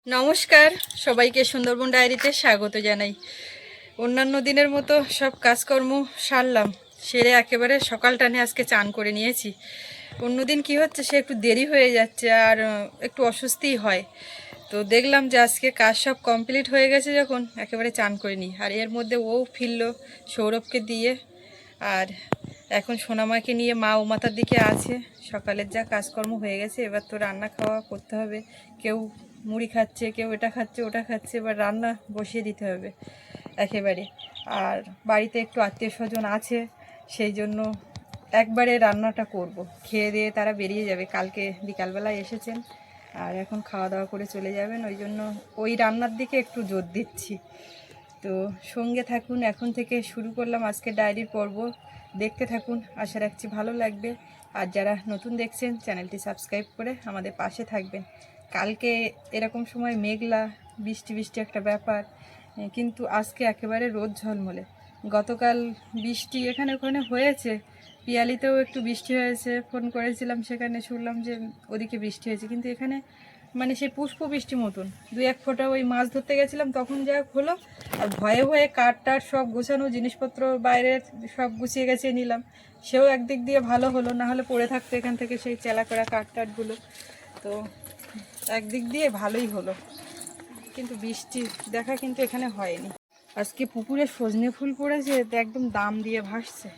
নমস্কার, সবাইকে সুন্দরবন ডায়েরিতে স্বাগত জানাই। অন্যান্য দিনের মতো সব কাজকর্ম সারলাম, সেরে একেবারে সকাল টানে আজকে চান করে নিয়েছি। অন্যদিন কি হচ্ছে, সে একটু দেরি হয়ে যাচ্ছে আর একটু অস্বস্তিই হয়। তো দেখলাম যে আজকে কাজ সব কমপ্লিট হয়ে গেছে, যখন একেবারে চান করে নিই। আর এর মধ্যে ও ফিরল সৌরভকে দিয়ে। আর এখন সোনামাকে নিয়ে মা ও মাথার দিকে আছে। সকালের যা কাজকর্ম হয়ে গেছে, এবার তো রান্না খাওয়া করতে হবে। কেউ মুড়ি খাচ্ছে, কেউ এটা খাচ্ছে ওটা খাচ্ছে, এবার রান্না বসিয়ে দিতে হবে একেবারে। আর বাড়িতে একটু আত্মীয় স্বজন আছে, সেই জন্য একবারে রান্নাটা করব। খেয়ে দিয়ে তারা বেরিয়ে যাবে, কালকে বিকালবেলায় এসেছেন আর এখন খাওয়া দাওয়া করে চলে যাবেন। ওই জন্য ওই রান্নার দিকে একটু জোর দিচ্ছি। তো সঙ্গে থাকুন, এখন থেকে শুরু করলাম আজকে ডায়েরির পর্ব। দেখতে থাকুন, আশা রাখছি ভালো লাগবে। আর যারা নতুন দেখছেন, চ্যানেলটি সাবস্ক্রাইব করে আমাদের পাশে থাকবেন। কালকে এরকম সময় মেঘলা বৃষ্টি বৃষ্টি একটা ব্যাপার, কিন্তু আজকে একেবারে রোদ ঝলমলে। গতকাল বৃষ্টি এখানে ওখানে হয়েছে, পিয়ালিতেও একটু বৃষ্টি হয়েছে, ফোন করেছিলাম, সেখানে শুনলাম যে ওদিকে বৃষ্টি হয়েছে, কিন্তু এখানে মানে সেই পুষ্প বৃষ্টি মতন দুই এক ফোঁটা। ওই মাছ ধরতে গেছিলাম তখন যা হলো, আর ভয়ে ভয়ে কাঠ টাট সব গোছানো জিনিসপত্র বাইরের সব গুছিয়ে গেছিয়ে নিলাম, সেও একদিক দিয়ে ভালো হলো, না হলে পড়ে থাকতো এখান থেকে সেই চেলা করা কাঠ টাটগুলো। তো একদিক দিয়ে ভালোই হলো, কিন্তু বৃষ্টি দেখা কিন্তু এখানে হয়নি। আজকে পুকুরে সজনে ফুল পড়েছে, একদম দাম দিয়ে ভাসছে,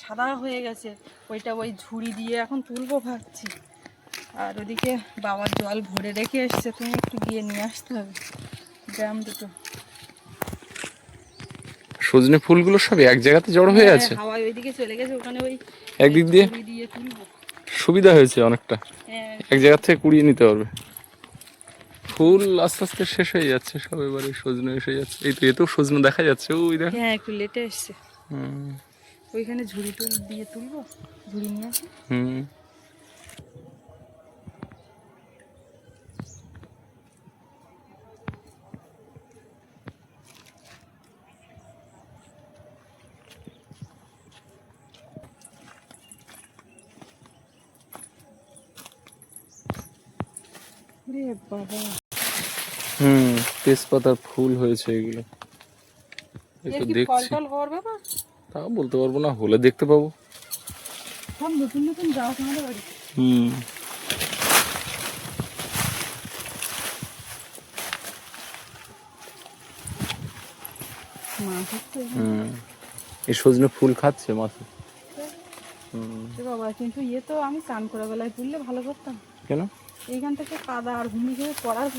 সাদা হয়ে গেছে। ওইটা ওই ঝুড়ি দিয়ে এখন তুলবো ভাবছি। আর ওদিকে বাবার জল ভরে রেখে এসছে, তুমি একটু গিয়ে নিয়ে আসতে হবে ড্রাম দুটো। সজনে ফুলগুলো সব এক জায়গাতে জড়ো হয়ে আছে, হাওয়ায় ওইদিকে চলে গেছে, ওখানে ওই একদিক দিয়ে ঝুড়ি দিয়ে তুলবো। সুবিধা হয়েছে অনেকটা, হ্যাঁ, এক জায়গা থেকে কুড়িয়ে নিতে পারবে। ফুল আস্তে আস্তে শেষ হয়ে যাচ্ছে সব, এবারে সজনে এসে যাচ্ছে। এই তো এতেও সজনে দেখা যাচ্ছে, ওই দেখো। হ্যাঁ একটু লেটে এসছে। ওইখানে ঝুড়ি টুল দিয়ে তুলবো, ঝুড়ি নিয়ে আসি। হুম বাবা, তেজপাতার ফুল হয়েছে এগুলো, এই তো ফল দেখছি। টল হওয়ার ব্যাপার, তা বলতে পারবো না, হলে দেখতে পাবো। সব নতুন নতুন গাছ আমাদের বাড়িতে। হুম মাছ হচ্ছে এই সজনে ফুল খাচ্ছে মাছে। বাবা, কিন্তু ইয়ে তো আমি চান করা বেলায় তুললে ভালো করতাম। কেন? এইখান থেকে কাদা আর ঘুমি খেয়ে পড়ার,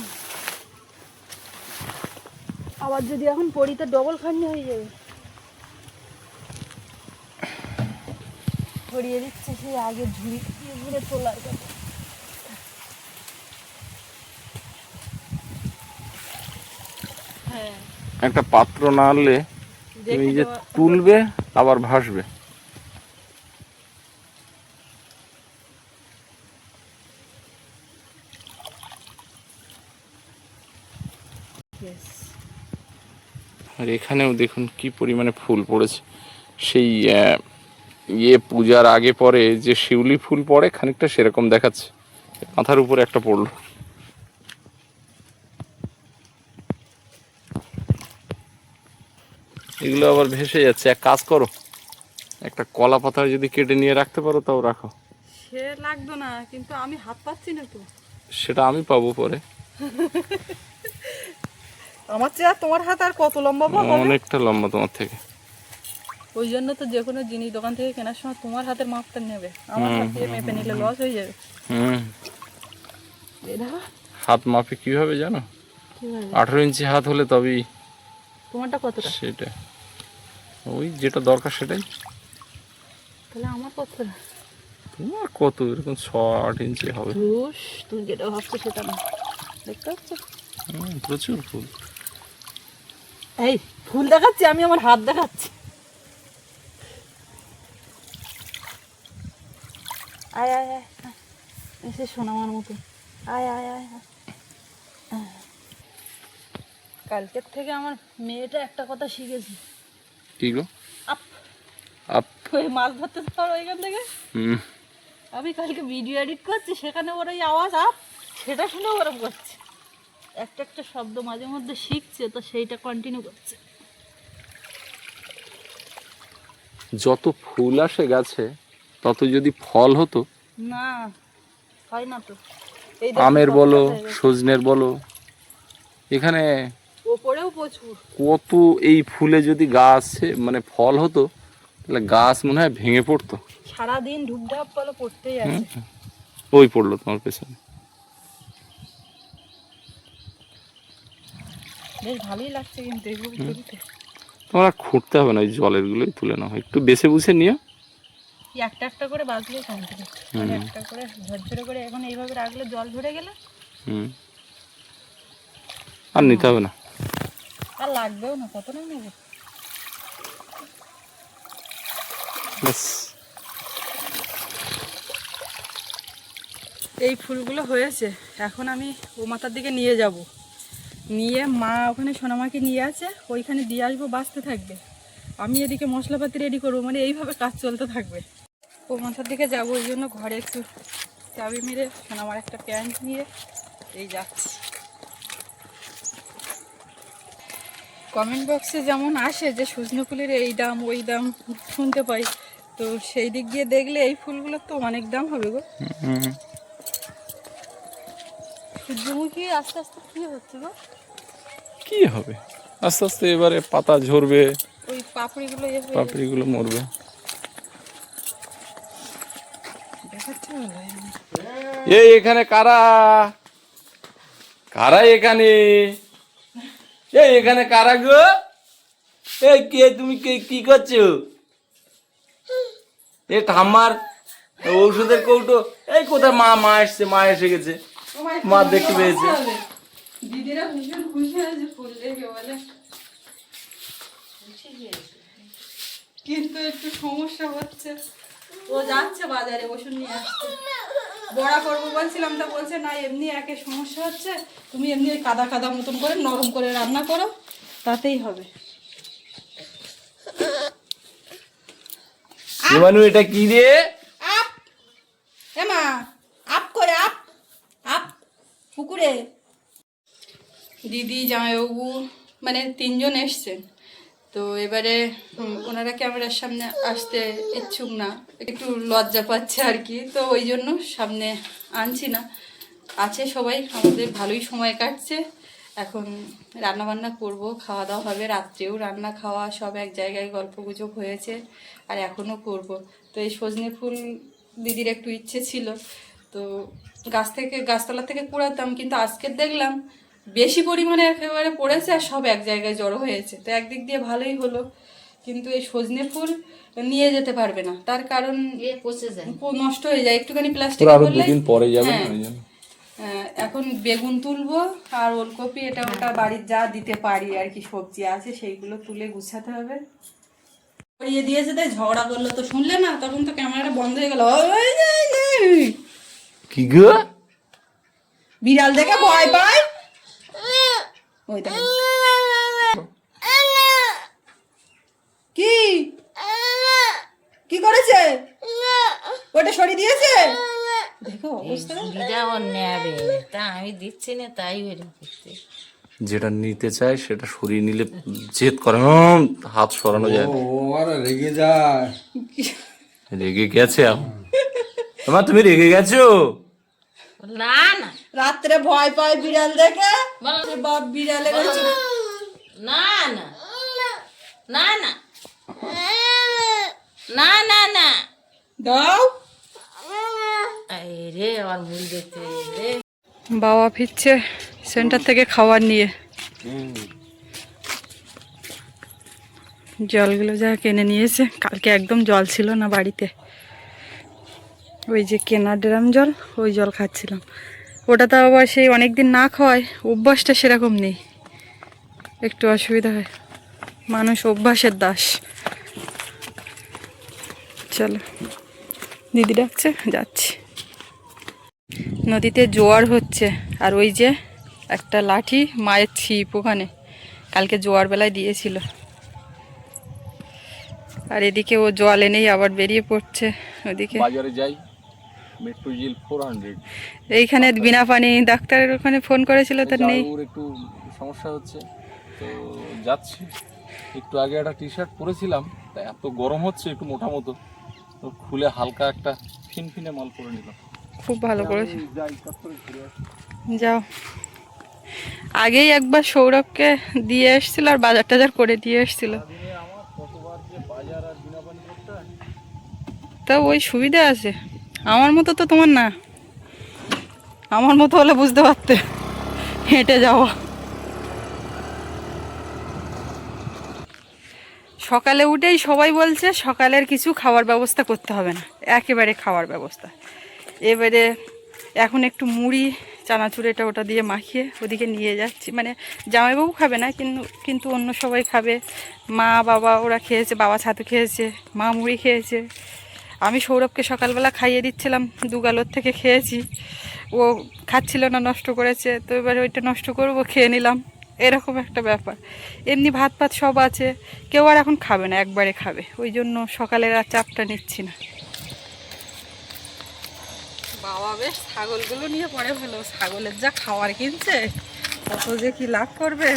আবার যদি এখন পড়ি তো ডবল খান্নি হয়ে যাবে। ছড়িয়ে দিচ্ছে সেই আগে ঝুড়ি দিয়ে ঘুরে তোলার কথা। হ্যাঁ, একটা পাত্র না আনলে তুমি যে তুলবে আবার ভাসবে। আর এখানেও দেখুন কি পরিমাণে ফুল পড়েছে। সেই পূজার আগে পরে যে শিউলি ফুল পড়ে খানিকটা সেরকম দেখাচ্ছে। মাথার উপরে একটা পড়লো। এগুলো আবার ভেসে যাচ্ছে। এক কাজ করো, একটা কলা পাতা যদি কেটে নিয়ে রাখতে পারো তাও রাখো। সে লাগতো না, কিন্তু আমি হাত পাচ্ছি না তো। সেটা আমি পাবো পরে। আমার চেয়ে তোমার হাত আর কত লম্বা হবে? অনেকটা লম্বা তোমার থেকে। ওই জন্য তো যে কোনো জিনিস দোকান থেকে কেনার সময় তোমার হাতের মাপটা নেবে, আমার হাত দিয়ে মেপে নিলে লস হয়ে যাবে। হাত মাপে কিভাবে জানো? 18 ইঞ্চি হাত হলে তবেই। তোমারটা কতটা? সেটা ওই যেটা দরকার সেটাই। তাহলে আমার কতটা? তোমার কত? এরকম 6-8 ইঞ্চি হবে। তুমি যেটা ভাবছো সেটা না, দেখতে পাচ্ছ প্রচুর ফুল। এই ফুল দেখাচ্ছি, আমি আমার হাত দেখাচ্ছি। আয় আয় আয়, এসে শোনামার মতো। আয় আয় আয় আয়। কালকের থেকে আমার মেয়েটা একটা কথা শিখেছে। কি গো? Up up. ওই মাছ ধরতে পারো এখান থেকে। আমি কালকে ভিডিও এডিট করছি, সেখানে ওর ওই আওয়াজ আপ, সেটা শুনে ওরম করছে। একটা একটা শব্দ মাঝে মধ্যে শিখছে, তো সেইটা কন্টিনিউ করছে। যত ফুল আসে গাছে তত যদি ফল হতো, না, হয় না তো। এই দেখুন আমের কতটা বলো হয়ে গেছে। সজনের বলো, এখানে ওপরেও প্রচুর। কত এই ফুলে যদি গাছ মানে ফল হতো তাহলে গাছ মনে হয় ভেঙে পড়তো। সারাদিন ঢুকঢাপ বলে পড়তেই হুম, আছে। ওই পড়লো তোমার পেছনে। বেশ ভালোই লাগছে কিন্তু এইভাবে তুলতে। তোমার আর খুঁড়তে হবে না, ওই জলের গুলোই তুলে নাও, একটু বেছে বুঝে নিও। কি একটা একটা করে বাঁচলেই কমপ্লিট, মানে একটা করে ঝরঝরে করে এখন এইভাবে রাখলে জল ঝরে গেলে হুম, আর নিতে হবে না। আর লাগবেও না, কতটা নেবে। ব্যাস। এই ফুলগুলো হয়েছে, এখন আমি ও মাথার দিকে নিয়ে যাব, নিয়ে মা ওখানে সোনামাকে নিয়ে আছে, ওইখানে দিয়ে আসবো, বাঁচতে থাকবে। আমি এদিকে মশলাপাতি রেডি করবো, মানে এইভাবে কাজ চলতে থাকবে। ও মাথার দিকে যাবো, ওই জন্য ঘরে একটু চাবি মেরে সোনামার একটা প্যান্ট নিয়ে এই যাচ্ছি। কমেন্ট বক্সে যেমন আসে যে সজনে ফুলের এই দাম ওই দাম শুনতে পাই, তো সেই দিক দিয়ে দেখলে এই ফুলগুলোর তো অনেক দাম হবে গো। সূর্যমুখী আস্তে আস্তে কি হচ্ছে গো? কি হবে আস্তে আস্তে, এবারে পাতা ঝরবে, ওই পাপড়িগুলো পাপড়িগুলো মরবে। দেখাচ্ছে ভালো হয় না। এই এখানে কারা, কারা এখানে, এই এখানে কারা গো, এই কে তুমি, কে কি করছো? এ ঠাম্মার ঔষধের কৌটো, এই কোথায় মা, মা এসছে, মা এসে গেছে, মা দেখতে পেয়েছে। দিদিরা ভীষণ খুশি হয়েছে ফুল দেখে, বলে কিন্তু একটু সমস্যা হচ্ছে, ও যাচ্ছে বাজারে ওষুধ নিয়ে আসছে, বড়া করবো বলছিলাম, তা বলছে না এমনি একে সমস্যা হচ্ছে, তুমি এমনি ওই কাদা কাদা মতন করে নরম করে রান্না করো, তাতেই হবে। মানু এটা কি রে? আপ এমা, আপ করে আপ আপ পুকুরে। দিদি জামাইবাবু মানে তিনজন এসছেন, তো এবারে ওনারা ক্যামেরার সামনে আসতে ইচ্ছুক না, একটু লজ্জা পাচ্ছে আর কি, তো ওই জন্য সামনে আনছি না। আছে সবাই, আমাদের ভালোই সময় কাটছে। এখন রান্না বান্না করব, খাওয়া দাওয়া হবে, রাত্রেও রান্না খাওয়া সব এক জায়গায়, গল্প গুজব হয়েছে আর এখনও করব। তো এই সজনে ফুল দিদির একটু ইচ্ছে ছিল, তো গাছতলা থেকে কুড়াতাম, কিন্তু আজকে দেখলাম বেশি পরিমাণে একেবারে পড়েছে আর সব এক জায়গায় জড়ো হয়েছে, তো একদিক দিয়ে ভালোই হলো। কিন্তু এই সজনে ফুল নিয়ে যেতে পারবে না, তার কারণ নষ্ট হয়ে যায়, একটুখানি প্লাস্টিক করলে। এখন বেগুন তুলবো আর ওলকপি এটা ওটা বাড়ির যা দিতে পারি আর কি, সবজি আছে সেইগুলো তুলে গুছাতে হবে। করিয়ে দিয়েছে, তাই ঝগড়া করলো, তো শুনলে না, তখন তো ক্যামেরাটা বন্ধ হয়ে গেল। কি গো? বিড়াল দেখে ভয় পায়, ওই দেখো কি কি করেছে, ওটা সরিয়ে দিয়েছে, দেখো অবস্থা। নেবে তা আমি দিচ্ছি না, তাই এরকম করতে। যেটা নিতে চায় সেটা সরিয়ে নিলে জেদ করে, হাত সরানো যায় না। রেগে যায়, রেগে গেছে তোমার, তুমি রেগে গেছো? না না, রাত্রে ভয় পায় বিড়াল দেখে, বাপ বিড়ালে গেছে। না না না না না না না দাও। রে আমার মুড়ি দেখতে রে। বাবা ফিরছে সেন্টার থেকে খাবার নিয়ে, জলগুলো যা কিনে নিয়েছে, কালকে একদম জল ছিল না বাড়িতে, ওই যে কেনা ড্রাম জল, ওই জল খাচ্ছিলাম। ওটা তো আবার সেই অনেকদিন না খাওয়ায় অভ্যাসটা সেরকম নেই, একটু অসুবিধা হয়, মানুষ অভ্যাসের দাস। চলো, দিদি ডাকছে, যাচ্ছি। নদীতে জোয়ার হচ্ছে, আর ওই যে একটা লাঠি মায়ের ছিপ ওখানে কালকে জোয়ার বেলায় দিয়েছিল, আর এদিকে ও জল এনেই আবার বেরিয়ে পড়ছে ওদিকে। বাজারে যাই, মেট্রোজিল 400। এইখানে বিনা পানি ডাক্তারের ওখানে ফোন করেছিল, তার নেই। ওর একটু সমস্যা হচ্ছে, তো যাচ্ছি। একটু আগে একটা টি শার্ট পরেছিলাম, তা এত গরম হচ্ছে একটু মোটা মতো, তো খুলে হালকা একটা ফিনফিনে মাল পরে নিলাম। খুব ভালো করেছে, যাই কাজ করে ঘুরে আসি। যাও। আগেই একবার সৌরভকে দিয়ে এসেছিল আর বাজার টাজার করে দিয়ে এসেছিল, সারাদিনে আমার কতবার যে বাজার আর বিনা পানি করতে হয়। তা ওই সুবিধা আছে। আমার মতো তো তোমার না, আমার মতো হলে বুঝতে পারতে, হেঁটে যাওয়া। সকালে উঠেই সবাই বলছে সকালের কিছু খাওয়ার ব্যবস্থা করতে হবে না, একেবারে খাওয়ার ব্যবস্থা। এবারে এখন একটু মুড়ি চানাচুর এটা ওটা দিয়ে মাখিয়ে ওদিকে নিয়ে যাচ্ছি, মানে জামাইবাবু খাবে না, কিন্তু অন্য সবাই খাবে। মা বাবা ওরা খেয়েছে, বাবা ছাতু খেয়েছে, মা মুড়ি খেয়েছে। আমি সৌরভকে সকালবেলা খাইয়ে দিচ্ছিলাম, দুগালোর থেকে খেয়েছি, ও খাচ্ছিল না, নষ্ট করেছে, তো এবারে ওইটা নষ্ট করবো, খেয়ে নিলাম, এরকম একটা ব্যাপার। এমনি ভাত ফাত সব আছে, কেউ আর এখন খাবে না, একবারে খাবে, ওই জন্য সকালের আর চাপটা নিচ্ছি না। বাবা বেশ ছাগলগুলো নিয়ে পড়ে ভালো, ছাগলের যা খাওয়ার কিনছে, কত যে কি লাভ করবে।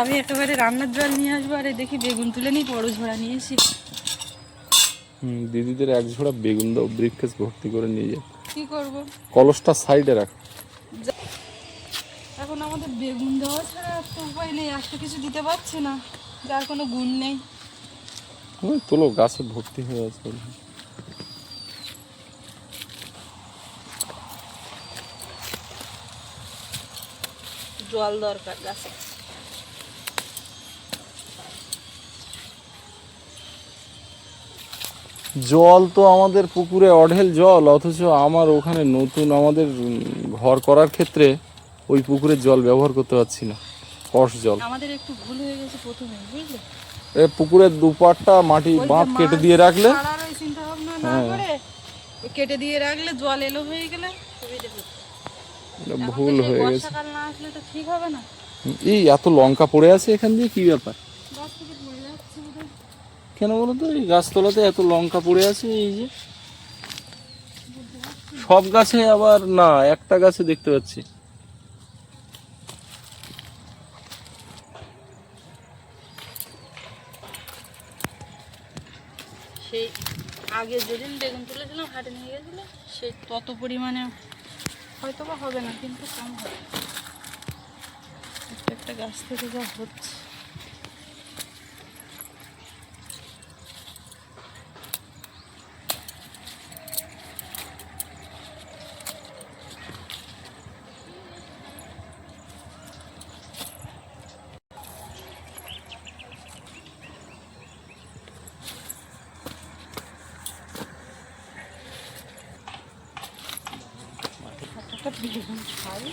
আমি একেবারে রান্নার জল নিয়ে আসবো, আর দেখি বেগুন তুলে নিই, বড় ঝোড়া নিয়েছি। দিদিদের এক ঝোড়া বেগুন দাও, ব্রিফকেস ভর্তি করে নিয়ে যাও। কি করব, কলসটা সাইডে রাখ। এখন আমাদের বেগুন দেওয়া ছাড়া তো উপায় নেই, একটা কিছু দিতে পারছি না, যার কোনো গুণ নেই। তোলো, গাছে ভর্তি হয়ে আছে। জল দরকার গাছে। জল তো আমাদের পুকুরে অঢেল জল, অথচ আমার ওখানে নতুন আমাদের ঘর করার ক্ষেত্রে ওই পুকুরের জল ব্যবহার করতে পারছি না, কষ জল। আমাদের একটু ভুল হয়ে গেছে প্রথমে, বুঝলে, পুকুরের দুপাটটা মাটি বাঁধ কেটে দিয়ে রাখলে, চিন্তা ভাবনা না করে কেটে দিয়ে রাখলে জল এলো হয়ে গেলে সুবিধা হতো। ভুল হয়ে গেছে। বর্ষাকাল না আসলে তো ঠিক হবে না। এই এত লঙ্কা পড়ে আছে এখান দিয়ে, কি ব্যাপার? গাছ থেকে পড়ে যাচ্ছে বোধহয়। কেন বলো তো, এই গাছতলাতে এত লঙ্কা পড়ে আছে? এই যে সব গাছে আবার না, একটা গাছে দেখতে পাচ্ছি। সেই আগে যেদিন বেগুন তুলেছিলাম হাটে নিয়ে গেছিল, সেই তত পরিমাণে হয়তো বা হবে না, কিন্তু কম হবে। একটা একটা গাছ থেকে যা হচ্ছে। একটা বেগুন খাই,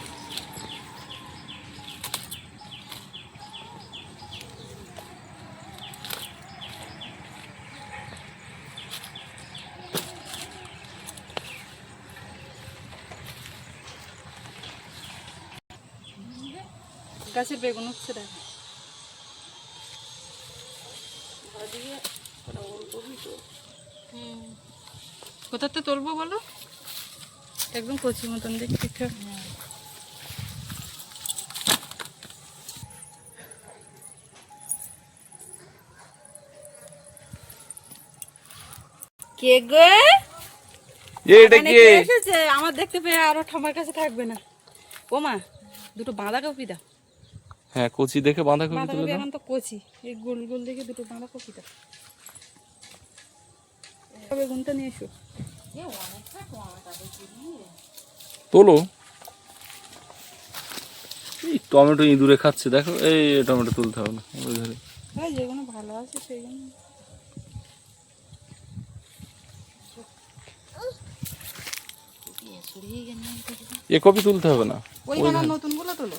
গাছের বেগুন হচ্ছে দেখ। কোথাতে তুলবো বলো, একদম কচি মতন দেখতে। কে গো, এটা কি এসেছে? আমার দেখতে পেয়ে আরো ঠাম্মার কাছে থাকবে না। ও মা, দুটো বাঁধাকপি দাও। হ্যাঁ, কচি দেখে বাঁধাকপি তুলে বাঁধাকপি দাও। এখন তো কচি, এই গোল গোল দেখে দুটো বাঁধাকপি দাও। বেগুনটা নিয়ে এসো। তোলো। এই টমেটো ইঁদুরে খাচ্ছে, দেখো। এই টমেটো তুলতে হবে না, ওই ধরে। হ্যাঁ, যেগুলো ভালো আছে সেই জন্য। এ কপি তুলতে হবে না, ওইখানে নতুন গুলো তোলো।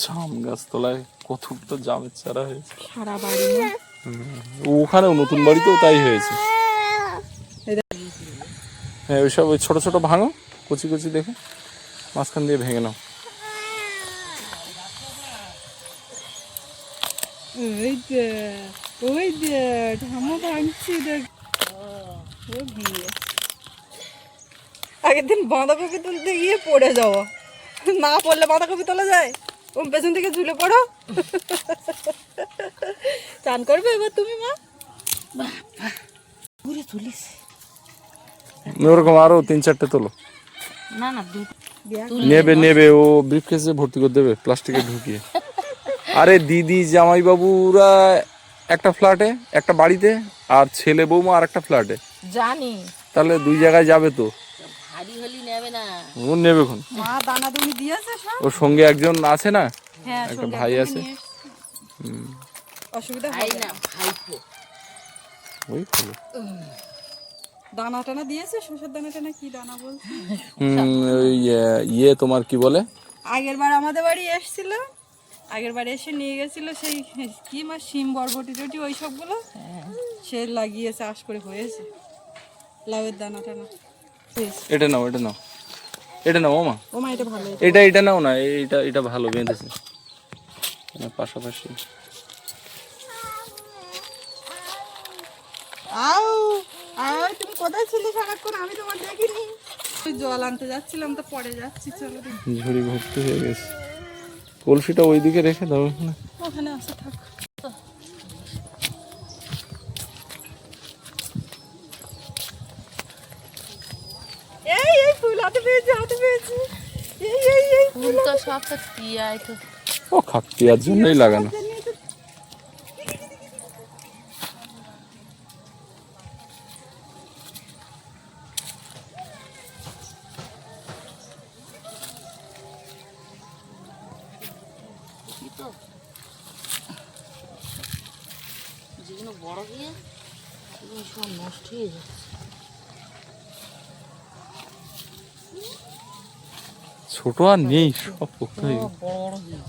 জাম গাছ তলায় কতগুলো জামের চারা হয়েছে সারা বাড়ি। ওখানেও নতুন বাড়িতেও তাই হয়েছে। হ্যাঁ, ওইসব ওই ছোট ছোট ভাঙো, কচি কচি দেখে মাঝখান দিয়ে ভেঙে নাও। ওই যে ওই যে ঠামো ভাঙছি দেখ। ও গিয়ে আগের দিন বাঁধাকপি তুলতে গিয়ে পড়ে যাওয়া, না পড়লে বাঁধাকপি তোলা যায়? ও পেছন থেকে ঝুলে পড়ো। চান করবে এবার তুমি মা? ঘুরে তুলিস ওরকম আরো 3-4টে তোলো। না না নেবে নেবে, ও ব্রিফকেসে ভর্তি করে দেবে প্লাস্টিকে ঢুকিয়ে। আরে দিদি জামাইবাবুরা একটা ফ্ল্যাটে, একটা বাড়িতে, আর ছেলে বৌমা আর একটা ফ্ল্যাটে। জানি, তাহলে 2 জায়গায় যাবে তো। ভারী হলি নেবে না। ও নেবে কোন? মা দানা দুনি দিয়েছে সব। ওর সঙ্গে একজন আছে না, হ্যাঁ একটা ভাই আছে। অসুবিধা ভাই হবে না, না। ভাইপো। ওই হলো। দানা টানা দিয়েছে, শস্যের দানা টানা কি দানা বলছে? ওই ইয়ে তোমার কি বলে, আগের বার আমাদের বাড়ি এসেছিল, আগের বার এসে নিয়ে গেছিল সেই কি মাছ, শিম বরবটি টটি ওই সবগুলো সে লাগিয়ে চাষ করে হয়েছে লাউয়ের দানা টানা। এটা নাও, এটা নাও, এটা নাও মা, ও মা এটা ভালো। এটা নাও না, এটা ভালো বেঁধেছে পাশাপাশি। আও আও, তুমি কোথায় ছিলে সারাক্ষণ? আমি তোমার দেখিনি। ওই জল আনতে যাচ্ছিলাম তো পরে যাচ্ছি, চলো দেখি। ঝুড়ি ভর্তি হয়ে গেছে। কলসিটা ওইদিকে রেখে দাও না, ওখানে আসে থাক। এই এই ফুল হাতে পেয়েছি, হাতে পেয়েছি। এই এই এই ফুল তো সব তো টিয়াই তো। ও খাকতিয়ার জন্যই লাগানো। যেগুলো বড় দিয়ে এগুলো সব নষ্ট হয়ে যাচ্ছে। ছোট আর নেই, সব পোক্ত হয়ে গেছে। বড় বড় দিয়ে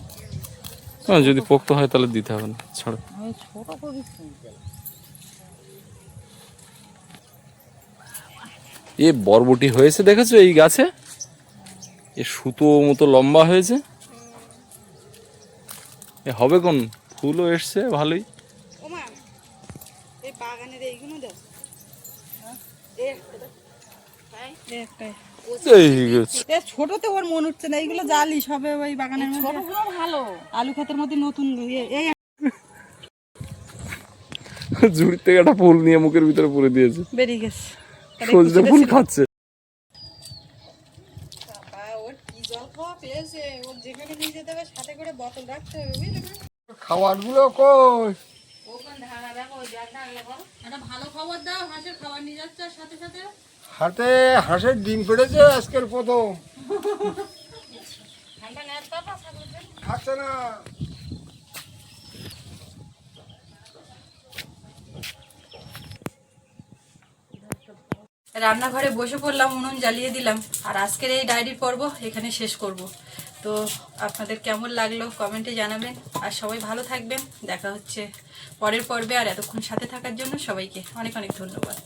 যদি পোক্ত হয় তাহলে দিতে হবে না, ছাড়ো। আমি ছোট করে ফুল দিলাম। এ বরবটি হয়েছে দেখেছো এই গাছে, এ সুতো মতো লম্বা হয়েছে। এ হবে কোন, ফুলও এসছে ভালোই। ওমা এই বাগানের এইগুলো দাও। ছোটতে ওর মন উঠছে না, এইগুলো জালি সবে ওই বাগানের মধ্যে। ছোটগুলো ভালো। আলু ক্ষেতের মধ্যে নতুন এই ঝুড়ির থেকে একটা ফুল নিয়ে মুখের ভিতরে পুরে দিয়েছে, বেরিয়ে গেছে। সজনে ফুল খাচ্ছে। ওর কি জল খাওয়া পেয়েছে, ওর যেখানে নিয়ে যেতে হবে সাথে করে বোতল রাখতে হবে, বুঝলে না? খাবারগুলো কই? একটা ভালো খবর দাও, হাঁসের খাবার নিয়ে যাচ্ছে সাথে সাথে। হাতে হাঁসের ডিম পেড়েছে আজকের প্রথম। খাচ্ছে না। রান্নাঘরে বসে পড়লাম, উনুন জ্বালিয়ে দিলাম, আর আজকের এই ডায়েরির পর্ব এখানে শেষ করব। তো আপনাদের কেমন লাগলো কমেন্টে জানাবেন, আর সবাই ভালো থাকবেন। দেখা হচ্ছে পরের পর্বে, আর এতক্ষণ সাথে থাকার জন্য সবাইকে অনেক অনেক ধন্যবাদ।